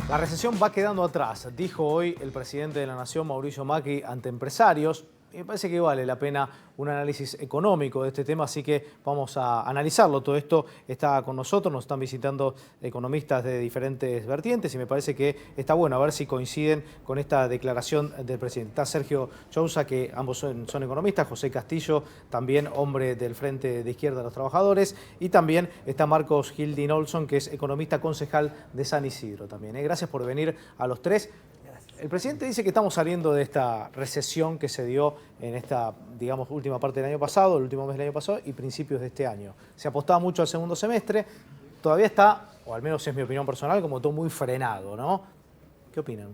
La recesión va quedando atrás, dijo hoy el presidente de la Nación, Mauricio Macri, ante empresarios. Y me parece que vale la pena un análisis económico de este tema, así que vamos a analizarlo. Todo esto está con nosotros, nos están visitando economistas de diferentes vertientes y me parece que está bueno a ver si coinciden con esta declaración del presidente. Está Sergio Chousa, que ambos son economistas, José Castillo, también hombre del Frente de Izquierda de los Trabajadores, y también está Marcos Hildin Olson, que es economista concejal de San Isidro también. Gracias por venir a los tres. El presidente dice que estamos saliendo de esta recesión que se dio en esta, digamos, última parte del año pasado, el último mes del año pasado y principios de este año. Se apostaba mucho al segundo semestre, todavía está, o al menos es mi opinión personal, como todo muy frenado, ¿no? ¿Qué opinan?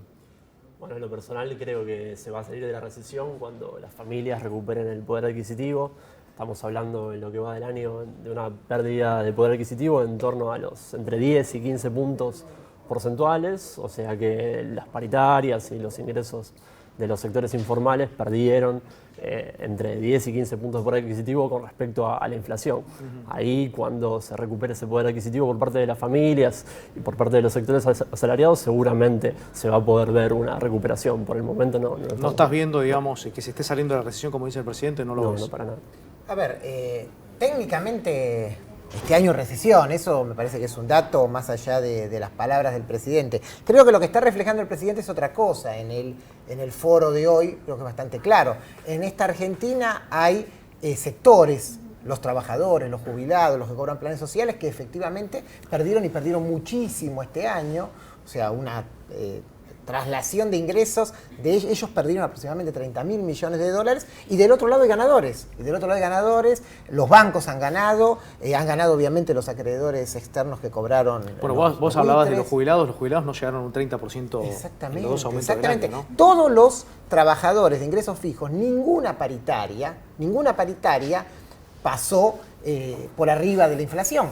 Bueno, en lo personal creo que se va a salir de la recesión cuando las familias recuperen el poder adquisitivo. Estamos hablando en lo que va del año de una pérdida de poder adquisitivo en torno a los entre 10 y 15 puntos porcentuales, o sea que las paritarias y los ingresos de los sectores informales perdieron entre 10 y 15 puntos de poder adquisitivo con respecto a la inflación. Ahí, cuando se recupere ese poder adquisitivo por parte de las familias y por parte de los sectores asalariados, seguramente se va a poder ver una recuperación. Por el momento no estás viendo, digamos, que se esté saliendo de la recesión, como dice el presidente, no lo ves. No, para nada. A ver, técnicamente este año recesión, eso me parece que es un dato más allá de las palabras del presidente. Creo que lo que está reflejando el presidente es otra cosa en el foro de hoy, creo que es bastante claro. En esta Argentina hay sectores, los trabajadores, los jubilados, los que cobran planes sociales, que efectivamente perdieron muchísimo este año, o sea, una traslación de ingresos, ellos perdieron aproximadamente 30.000 millones de dólares, y del otro lado hay ganadores. Los bancos han ganado obviamente los acreedores externos que cobraron. Bueno, vos hablabas de los jubilados no llegaron a un 30% en los dos aumentos del año, ¿no? Todos los trabajadores de ingresos fijos, ninguna paritaria pasó por arriba de la inflación.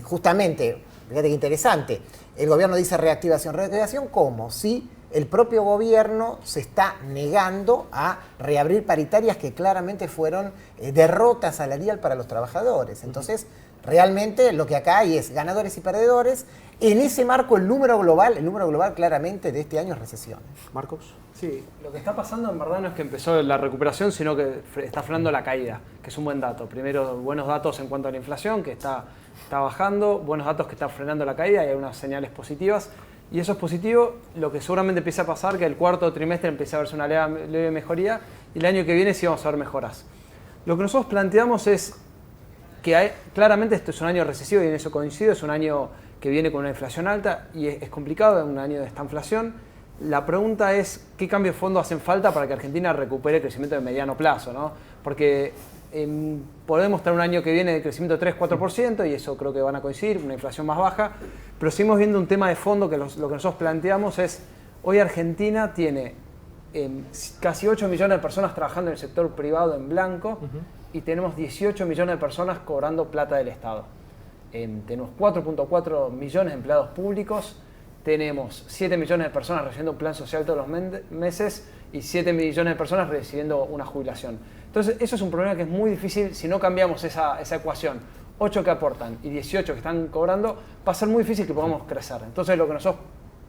Justamente, fíjate qué interesante, el gobierno dice reactivación. ¿Reactivación cómo? Si el propio gobierno se está negando a reabrir paritarias que claramente fueron derrota salarial para los trabajadores. Entonces, realmente lo que acá hay es ganadores y perdedores. En ese marco, el número global claramente de este año es recesión. ¿Marcos? Sí, lo que está pasando en verdad no es que empezó la recuperación, sino que está frenando la caída, que es un buen dato. Primero, buenos datos en cuanto a la inflación, que está bajando, buenos datos que están frenando la caída, y hay unas señales positivas. Y eso es positivo. Lo que seguramente empieza a pasar, que el cuarto trimestre empieza a verse una leve mejoría, y el año que viene sí vamos a ver mejoras. Lo que nosotros planteamos es que claramente esto es un año recesivo, y en eso coincido, es un año que viene con una inflación alta, y es complicado, es un año de esta inflación. La pregunta es, ¿qué cambios de fondo hacen falta para que Argentina recupere el crecimiento de mediano plazo, ¿no? Porque podemos tener un año que viene de crecimiento de 3-4%, y eso creo que van a coincidir, una inflación más baja, pero seguimos viendo un tema de fondo que lo que nosotros planteamos es, hoy Argentina tiene casi 8 millones de personas trabajando en el sector privado en blanco, y tenemos 18 millones de personas cobrando plata del Estado. Tenemos 4.4 millones de empleados públicos, tenemos 7 millones de personas recibiendo un plan social todos los meses y 7 millones de personas recibiendo una jubilación. Entonces, eso es un problema que es muy difícil si no cambiamos esa ecuación. 8 que aportan y 18 que están cobrando, va a ser muy difícil que podamos crecer. Entonces, lo que nosotros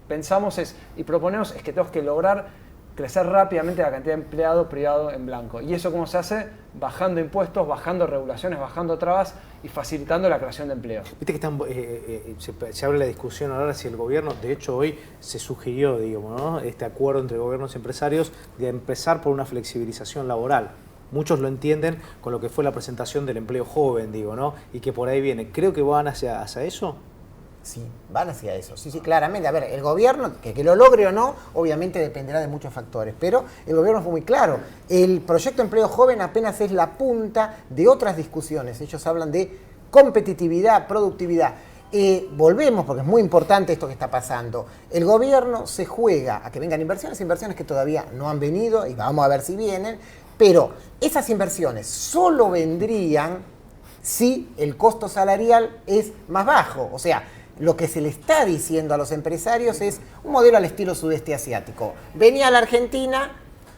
pensamos y proponemos es que tenemos que lograr crecer rápidamente la cantidad de empleado privado en blanco. ¿Y eso cómo se hace? Bajando impuestos, bajando regulaciones, bajando trabas y facilitando la creación de empleo. Viste que se abre la discusión ahora si el gobierno, de hecho hoy se sugirió, digamos, ¿no?, este acuerdo entre gobiernos y empresarios de empezar por una flexibilización laboral. Muchos lo entienden con lo que fue la presentación del empleo joven, digo, ¿no? Y que por ahí viene. ¿Creo que van hacia eso? Sí, van hacia eso. Sí, claramente. A ver, el gobierno, que lo logre o no, obviamente dependerá de muchos factores, pero el gobierno fue muy claro. El proyecto de empleo joven apenas es la punta de otras discusiones. Ellos hablan de competitividad, productividad. Volvemos, porque es muy importante esto que está pasando. El gobierno se juega a que vengan inversiones que todavía no han venido, y vamos a ver si vienen, pero esas inversiones solo vendrían si el costo salarial es más bajo. O sea, lo que se le está diciendo a los empresarios es un modelo al estilo sudeste asiático. Vení a la Argentina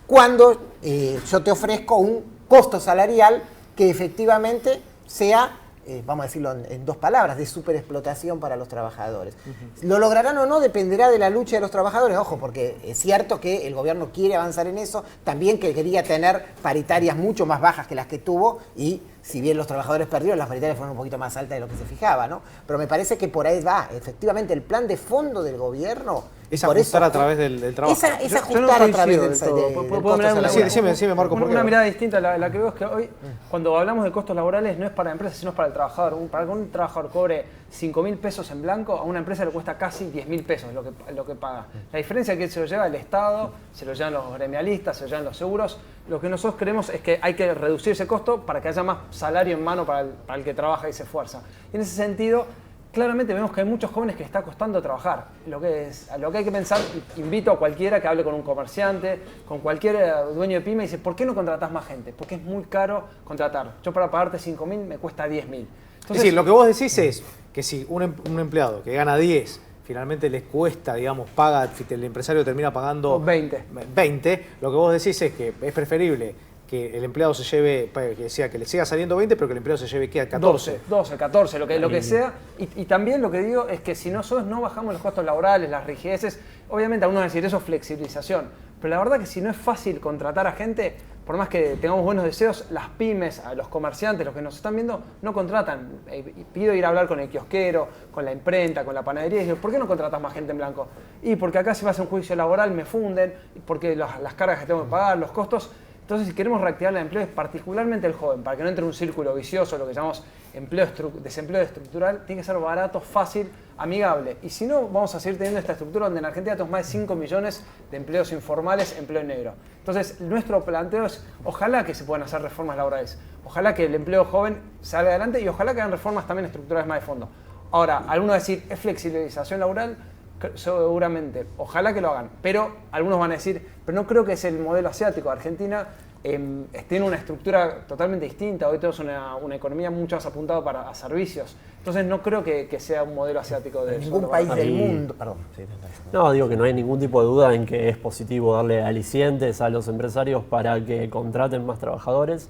cuando yo te ofrezco un costo salarial que efectivamente sea vamos a decirlo en dos palabras, de superexplotación para los trabajadores. ¿Lo lograrán o no? Dependerá de la lucha de los trabajadores, ojo, porque es cierto que el gobierno quiere avanzar en eso, también que quería tener paritarias mucho más bajas que las que tuvo, y si bien los trabajadores perdieron, las paritarias fueron un poquito más altas de lo que se fijaba, ¿no? Pero me parece que por ahí va, efectivamente, el plan de fondo del gobierno. Es ajustar a través del trabajo. Es ajustar a través del ¿Puedo mirar una, decime, Marco, ¿por qué? Una mirada distinta. La que veo es que hoy, cuando hablamos de costos laborales, no es para la empresa, sino es para el trabajador. Para que un trabajador cobre 5.000 pesos en blanco, a una empresa le cuesta casi 10.000 pesos lo que paga. La diferencia es que se lo lleva el Estado, se lo llevan los gremialistas, se lo llevan los seguros. Lo que nosotros creemos es que hay que reducir ese costo para que haya más salario en mano para el que trabaja y se esfuerza. Y en ese sentido, claramente vemos que hay muchos jóvenes que les está costando trabajar. Lo que hay que pensar, invito a cualquiera que hable con un comerciante, con cualquier dueño de pyme y dice, ¿por qué no contratás más gente? Porque es muy caro contratar. Yo para pagarte 5.000 me cuesta 10.000. Es decir, lo que vos decís es que si un empleado que gana 10 finalmente les cuesta, digamos, paga, el empresario termina pagando 20, lo que vos decís es que es preferible que el empleado se lleve, que le siga saliendo 20, pero que el empleado se lleve, ¿qué? 14. 12, 14, lo que sea. Y también lo que digo es que si nosotros no bajamos los costos laborales, las rigideces, obviamente algunos van a decir eso es flexibilización, pero la verdad que si no es fácil contratar a gente, por más que tengamos buenos deseos, las pymes, los comerciantes, los que nos están viendo, no contratan. Pido ir a hablar con el kiosquero, con la imprenta, con la panadería, y digo, ¿por qué no contratas más gente en blanco? Y porque acá si vas a un juicio laboral me funden, porque las cargas que tengo que pagar, los costos. Entonces, si queremos reactivar el empleo, particularmente el joven, para que no entre en un círculo vicioso, lo que llamamos desempleo estructural, tiene que ser barato, fácil, amigable. Y si no, vamos a seguir teniendo esta estructura donde en Argentina tenemos más de 5 millones de empleos informales, empleo negro. Entonces, nuestro planteo es, ojalá que se puedan hacer reformas laborales, ojalá que el empleo joven salga adelante y ojalá que hagan reformas también estructurales más de fondo. Ahora, algunos van a decir, ¿es flexibilización laboral? Seguramente, ojalá que lo hagan, pero algunos van a decir, pero no creo que es el modelo asiático. Argentina tiene una estructura totalmente distinta, hoy tenemos una economía mucho más apuntada a servicios, entonces no creo que sea un modelo asiático de ningún país del mundo. Perdón. No, digo que no hay ningún tipo de duda en que es positivo darle alicientes a los empresarios para que contraten más trabajadores.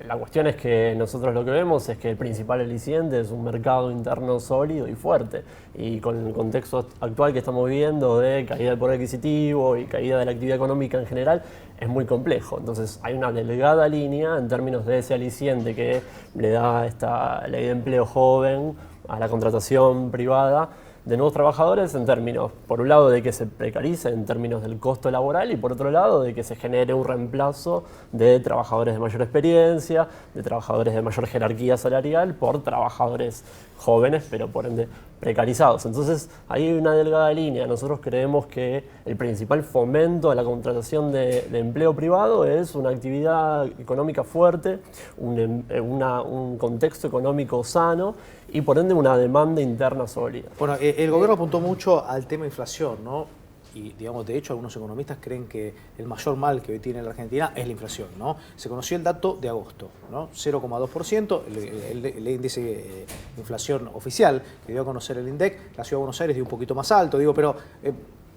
La cuestión es que nosotros lo que vemos es que el principal aliciente es un mercado interno sólido y fuerte. Y con el contexto actual que estamos viviendo de caída del poder adquisitivo y caída de la actividad económica en general, es muy complejo. Entonces hay una delgada línea en términos de ese aliciente que le da esta ley de empleo joven a la contratación privada de nuevos trabajadores en términos, por un lado, de que se precarice en términos del costo laboral y por otro lado, de que se genere un reemplazo de trabajadores de mayor experiencia, de trabajadores de mayor jerarquía salarial por trabajadores jóvenes, pero por ende precarizados. Entonces, hay una delgada línea. Nosotros creemos que el principal fomento a la contratación de empleo privado es una actividad económica fuerte, un contexto económico sano y por ende una demanda interna sólida. Bueno, el gobierno apuntó mucho al tema inflación, ¿no? Y, digamos, de hecho, algunos economistas creen que el mayor mal que hoy tiene la Argentina es la inflación, ¿no? Se conoció el dato de agosto, ¿no? 0,2%, el índice de inflación oficial que dio a conocer el INDEC. La Ciudad de Buenos Aires dio un poquito más alto, digo, pero...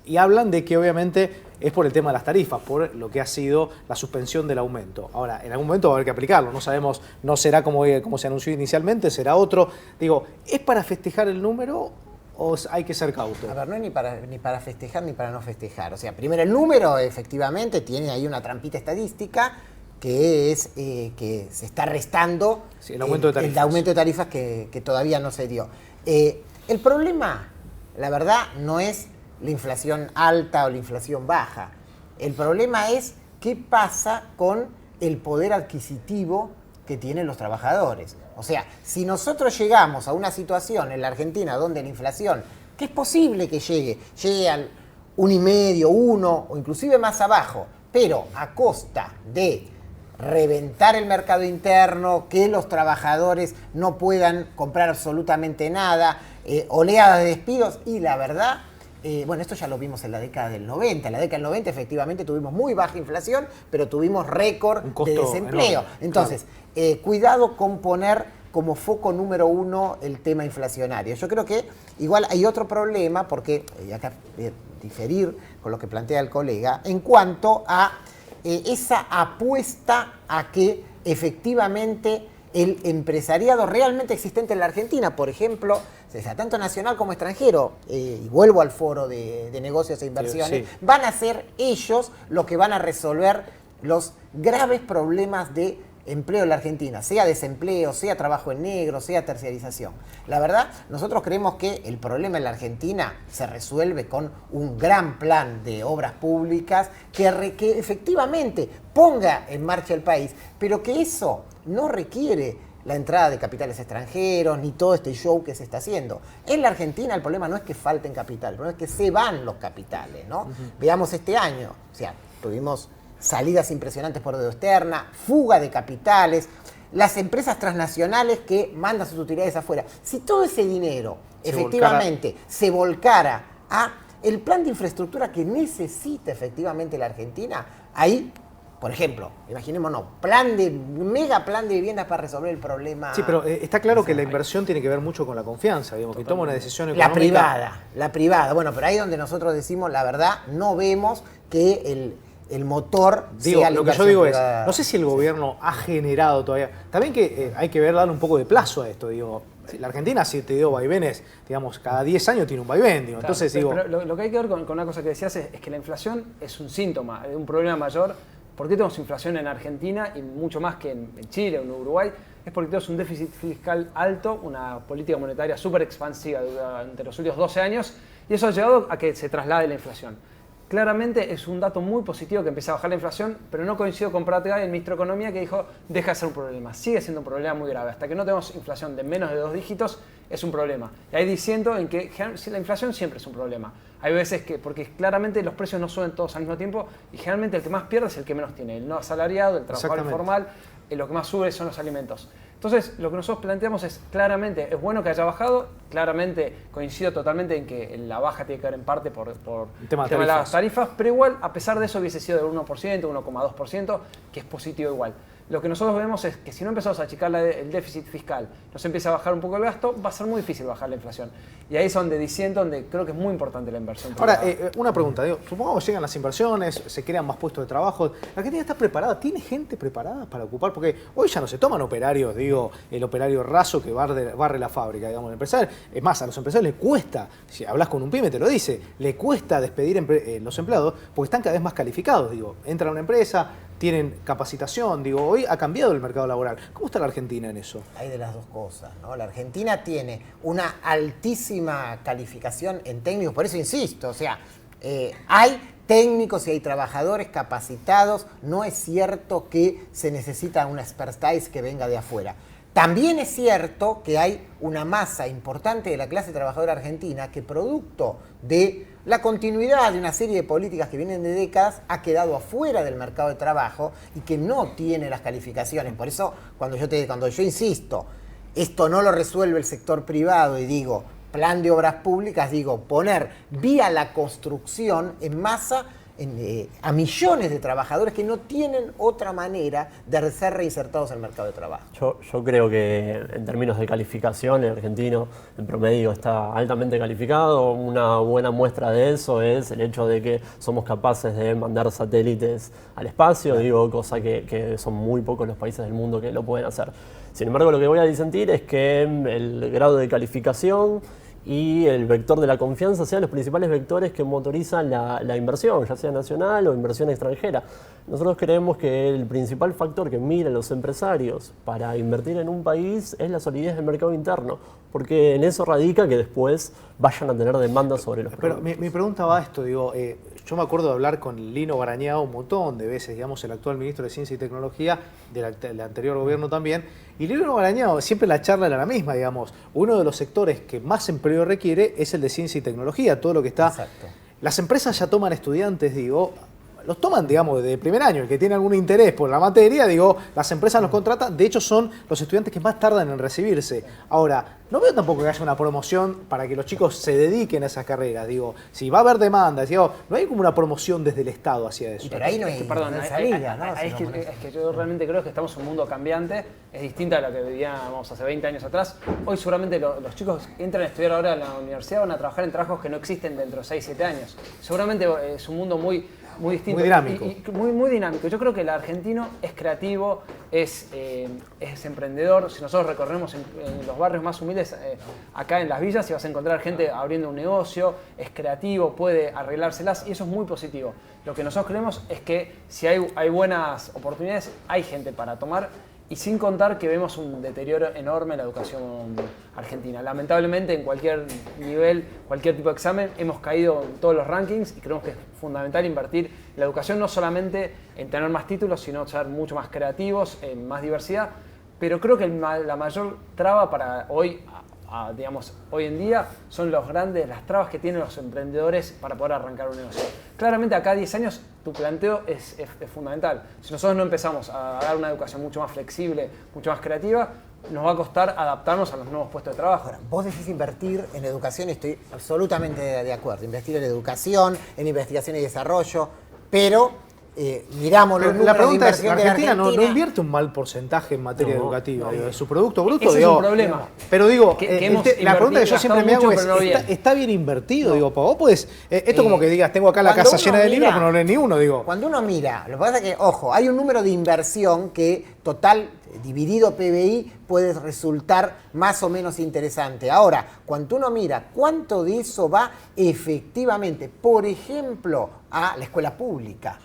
y hablan de que obviamente es por el tema de las tarifas, por lo que ha sido la suspensión del aumento. Ahora, en algún momento va a haber que aplicarlo, no sabemos, no será como se anunció inicialmente, será otro. Digo, ¿es para festejar el número o hay que ser cauto? A ver, no es ni para festejar ni para no festejar. O sea, primero el número efectivamente tiene ahí una trampita estadística que es que se está restando sí, el aumento de tarifas que todavía no se dio. El problema, la verdad, no es la inflación alta o la inflación baja. El problema es qué pasa con el poder adquisitivo que tienen los trabajadores. O sea, si nosotros llegamos a una situación en la Argentina donde la inflación, que es posible que llegue al 1,5, 1 o inclusive más abajo, pero a costa de reventar el mercado interno, que los trabajadores no puedan comprar absolutamente nada, oleadas de despidos y la verdad... bueno, esto ya lo vimos en la década del 90. En la década del 90 efectivamente tuvimos muy baja inflación, pero tuvimos récord de desempleo. Enorme. Entonces, cuidado con poner como foco número 1 el tema inflacionario. Yo creo que igual hay otro problema, porque, y acá voy a diferir con lo que plantea el colega, en cuanto a esa apuesta a que efectivamente el empresariado realmente existente en la Argentina, por ejemplo, sea tanto nacional como extranjero, y vuelvo al foro de negocios e inversiones, Sí. van a ser ellos los que van a resolver los graves problemas de empleo en la Argentina, sea desempleo, sea trabajo en negro, sea terciarización. La verdad, nosotros creemos que el problema en la Argentina se resuelve con un gran plan de obras públicas que efectivamente ponga en marcha el país, pero que eso no requiere la entrada de capitales extranjeros, ni todo este show que se está haciendo. En la Argentina el problema no es que falten capitales, el problema es que se van los capitales, ¿no? Veamos este año, o sea, tuvimos salidas impresionantes por deuda externa, fuga de capitales, las empresas transnacionales que mandan sus utilidades afuera. Si todo ese dinero efectivamente se volcara a el plan de infraestructura que necesita efectivamente la Argentina, ahí, por ejemplo, imaginémonos, mega plan de viviendas para resolver el problema. Sí, pero está claro que la inversión tiene que ver mucho con la confianza, digamos, que toma una decisión La económica. privada. Bueno, pero ahí donde nosotros decimos, la verdad, no vemos que el motor Digo, sea la lo que yo inversión digo privada. es, no sé si el gobierno ha generado todavía, también que hay que darle un poco de plazo a esto, digo, la Argentina sí te dio vaivenes, digamos, cada 10 años tiene un vaivén, digo, Claro, entonces pero, digo... pero lo que hay que ver con una cosa que decías es que la inflación es un síntoma de un problema mayor. ¿Por qué tenemos inflación en Argentina y mucho más que en Chile o en Uruguay? Es porque tenemos un déficit fiscal alto, una política monetaria súper expansiva durante los últimos 12 años y eso ha llevado a que se traslade la inflación. Claramente es un dato muy positivo que empieza a bajar la inflación, pero no coincido con Pratgay, el ministro de Economía, que dijo deja de ser un problema. Sigue siendo un problema muy grave. Hasta que no tenemos inflación de menos de 2 dígitos, es un problema. Y ahí diciendo en que la inflación siempre es un problema. Hay veces que, porque claramente los precios no suben todos al mismo tiempo y generalmente el que más pierde es el que menos tiene. El no asalariado, el trabajador informal, lo que más sube son los alimentos. Entonces, lo que nosotros planteamos es claramente, es bueno que haya bajado, claramente coincido totalmente en que la baja tiene que ver en parte por el tema de las tarifas, pero igual, a pesar de eso, hubiese sido del 1%, 1,2%, que es positivo igual. Lo que nosotros vemos es que si no empezamos a achicar el déficit fiscal, nos empieza a bajar un poco el gasto, va a ser muy difícil bajar la inflación. Y ahí es donde creo que es muy importante la inversión. Ahora, una pregunta, digo, supongamos que llegan las inversiones, se crean más puestos de trabajo, ¿la Argentina está preparada? ¿Tiene gente preparada para ocupar? Porque hoy ya no se toman operarios, digo, el operario raso que barre la fábrica, digamos, el empresario. Es más, a los empresarios les cuesta, si hablas con un pyme te lo dice, le cuesta despedir los empleados porque están cada vez más calificados, digo, entran a una empresa, tienen capacitación, digo, hoy ha cambiado el mercado laboral. ¿Cómo está la Argentina en eso? Hay de las dos cosas, ¿no? La Argentina tiene una altísima calificación en técnicos, por eso insisto, o sea, hay técnicos y hay trabajadores capacitados, no es cierto que se necesita una expertise que venga de afuera. También es cierto que hay una masa importante de la clase trabajadora argentina que producto de la continuidad de una serie de políticas que vienen de décadas ha quedado afuera del mercado de trabajo y que no tiene las calificaciones. Por eso, cuando yo insisto, esto no lo resuelve el sector privado y digo, plan de obras públicas, digo, poner vía la construcción en masa a millones de trabajadores que no tienen otra manera de ser reinsertados en el mercado de trabajo. Yo creo que en términos de calificación, el argentino en promedio está altamente calificado. Una buena muestra de eso es el hecho de que somos capaces de mandar satélites al espacio, digo, cosa que son muy pocos los países del mundo que lo pueden hacer. Sin embargo, lo que voy a disentir es que el grado de calificación y el vector de la confianza sean los principales vectores que motorizan la inversión, ya sea nacional o inversión extranjera. Nosotros creemos que el principal factor que miran los empresarios para invertir en un país es la solidez del mercado interno, porque en eso radica que después vayan a tener demanda sobre los productos. Pero mi pregunta va a esto, digo, yo me acuerdo de hablar con Lino Barañao un montón de veces, digamos, el actual ministro de Ciencia y Tecnología, del anterior gobierno también, y Lino Barañao, siempre la charla era la misma, digamos, uno de los sectores que más empleo requiere es el de Ciencia y Tecnología, todo lo que está... Exacto. Las empresas ya toman estudiantes, digo, los toman, digamos, de primer año, el que tiene algún interés por la materia, digo, las empresas los contratan, de hecho son los estudiantes que más tardan en recibirse. Ahora, no veo tampoco que haya una promoción para que los chicos se dediquen a esas carreras, digo, si va a haber demanda, digo, no hay como una promoción desde el Estado hacia eso. Pero ahí no hay, Perdón, no hay salida, ¿no? es que yo realmente creo que estamos en un mundo cambiante, es distinta a lo que vivíamos hace 20 años atrás. Hoy seguramente los chicos que entran a estudiar ahora en la universidad van a trabajar en trabajos que no existen dentro de 6, 7 años. Seguramente es un mundo muy muy distinto. Muy dinámico. Muy dinámico. Yo creo que el argentino es creativo, es emprendedor. Si nosotros recorremos en los barrios más humildes, acá en las villas, y vas a encontrar gente abriendo un negocio, es creativo, puede arreglárselas y eso es muy positivo. Lo que nosotros creemos es que si hay buenas oportunidades, hay gente para tomar. Y sin contar que vemos un deterioro enorme en la educación argentina. Lamentablemente, en cualquier nivel, cualquier tipo de examen, hemos caído en todos los rankings y creemos que es fundamental invertir en la educación, no solamente en tener más títulos, sino ser mucho más creativos, en más diversidad. Pero creo que la mayor traba para hoy, digamos, hoy en día, son las trabas que tienen los emprendedores para poder arrancar un negocio. Claramente, acá a 10 años, tu planteo es fundamental. Si nosotros no empezamos a dar una educación mucho más flexible, mucho más creativa, nos va a costar adaptarnos a los nuevos puestos de trabajo. Ahora, vos decís invertir en educación y estoy absolutamente de acuerdo. Invertir en educación, en investigación y desarrollo, pero miramos los números la pregunta de es, inversión Argentina de la Argentina no invierte un mal porcentaje en materia educativa, digo, de su Producto Bruto. Ese digo, es un problema. Pero digo, Que hemos la pregunta que yo siempre me hago gastado es, mucho, pero no ¿está bien invertido? Digo, vos podés, esto como que digas, tengo acá la casa llena de libros, pero no leí ni uno, digo. Cuando uno mira, lo que pasa es que, ojo, hay un número de inversión que total, dividido PBI, puede resultar más o menos interesante. Ahora, cuando uno mira cuánto de eso va efectivamente, por ejemplo, a la escuela pública,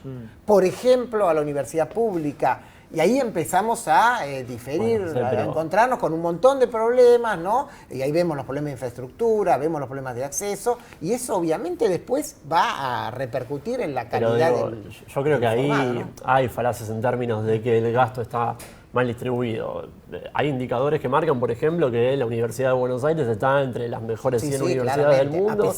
por ejemplo, a la universidad pública, y ahí empezamos a diferir, Bueno, sí, a pero encontrarnos con un montón de problemas, ¿no? Y ahí vemos los problemas de infraestructura, vemos los problemas de acceso, y eso obviamente después va a repercutir en la Pero calidad digo, del yo creo que ahí formado, ¿no? hay falacias en términos de que el gasto está mal distribuido. Hay indicadores que marcan, por ejemplo, que la Universidad de Buenos Aires está entre las mejores 100 universidades del claramente, mundo.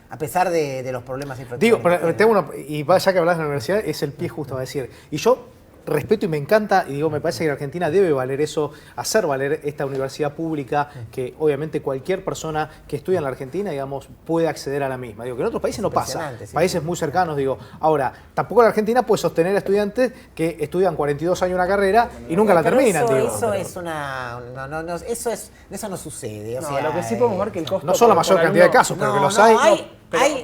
a pesar de los problemas infraestructurales. Digo, pero tengo una, y ya que hablas de la universidad, es el pie justo a decir. Y yo respeto y me encanta, y digo, me parece que Argentina debe valer eso, hacer valer esta universidad pública, que obviamente cualquier persona que estudia en la Argentina, digamos, puede acceder a la misma. Digo, que en otros países no pasa. Sí, Países muy cercanos, digo. Ahora, tampoco la Argentina puede sostener a estudiantes que estudian 42 años una carrera y nunca la Pero terminan, eso, digo. eso es una... eso no sucede. O No, sea, lo que sí podemos ver que el costo... No son la por mayor cantidad de alumno- casos, pero no, que los no, hay.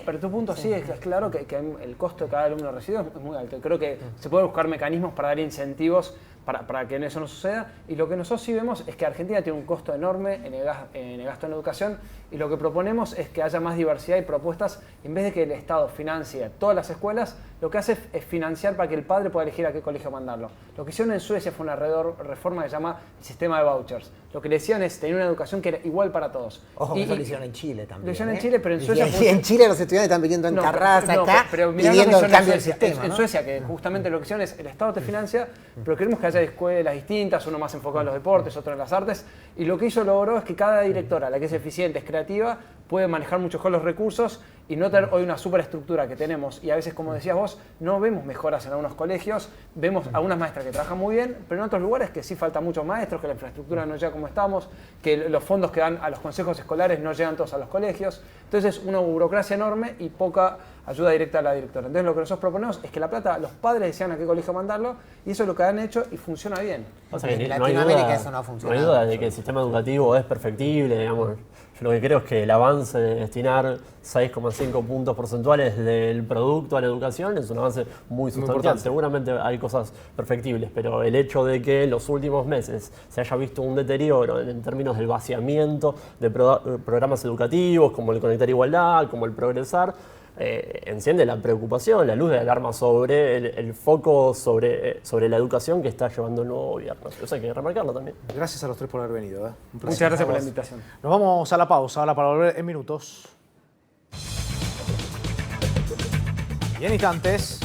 Pero tu punto sí es claro que el costo de cada alumno recibido es muy alto. Creo que se pueden buscar mecanismos para dar incentivos para que eso no suceda. Y lo que nosotros sí vemos es que Argentina tiene un costo enorme en el gasto en educación y lo que proponemos es que haya más diversidad y propuestas. En vez de que el Estado financie todas las escuelas, lo que hace es financiar para que el padre pueda elegir a qué colegio mandarlo. Lo que hicieron en Suecia fue una reforma que se llama el sistema de vouchers. Lo que le decían es tener una educación que era igual para todos. Ojo, que eso lo hicieron en Chile también. Lo hicieron en Chile, pero en Y Suecia... en Chile los estudiantes están pidiendo en carras acá, pero mirá lo pidiendo que el hicieron cambio del en Suecia, sistema. en ¿no? Suecia, que justamente lo que hicieron es el Estado te financia, pero queremos que haya escuelas distintas, uno más enfocado en los deportes, otro en las artes. Y lo que logró es que cada directora, la que es eficiente, es creativa, puede manejar mucho mejor los recursos y no tener hoy una superestructura que tenemos. Y a veces, como decías vos, no vemos mejoras en algunos colegios, vemos a unas maestras que trabajan muy bien, pero en otros lugares que sí faltan muchos maestros, que la infraestructura no llega como estamos, que los fondos que dan a los consejos escolares no llegan todos a los colegios. Entonces, una burocracia enorme y poca ayuda directa a la directora. Entonces, lo que nosotros proponemos es que la plata, los padres decían a qué colegio mandarlo, y eso es lo que han hecho y funciona bien. Pasa que En no hay Latinoamérica duda, eso no ha no funcionado. hay duda de que el sistema educativo es perfectible, digamos. Yo lo que creo es que el avance de destinar 6,5 puntos porcentuales del producto a la educación es un avance muy sustancial. importante. Seguramente hay cosas perfectibles, pero el hecho de que en los últimos meses se haya visto un deterioro en términos del vaciamiento de programas educativos, como el Conectar Igualdad, como el Progresar, enciende la preocupación, la luz de alarma sobre el foco sobre la educación que está llevando el nuevo gobierno. Eso hay que remarcarlo también. Gracias a los tres por haber venido. Un placer. Muchas gracias por la invitación. Nos vamos a la pausa ahora para volver en minutos. Y en instantes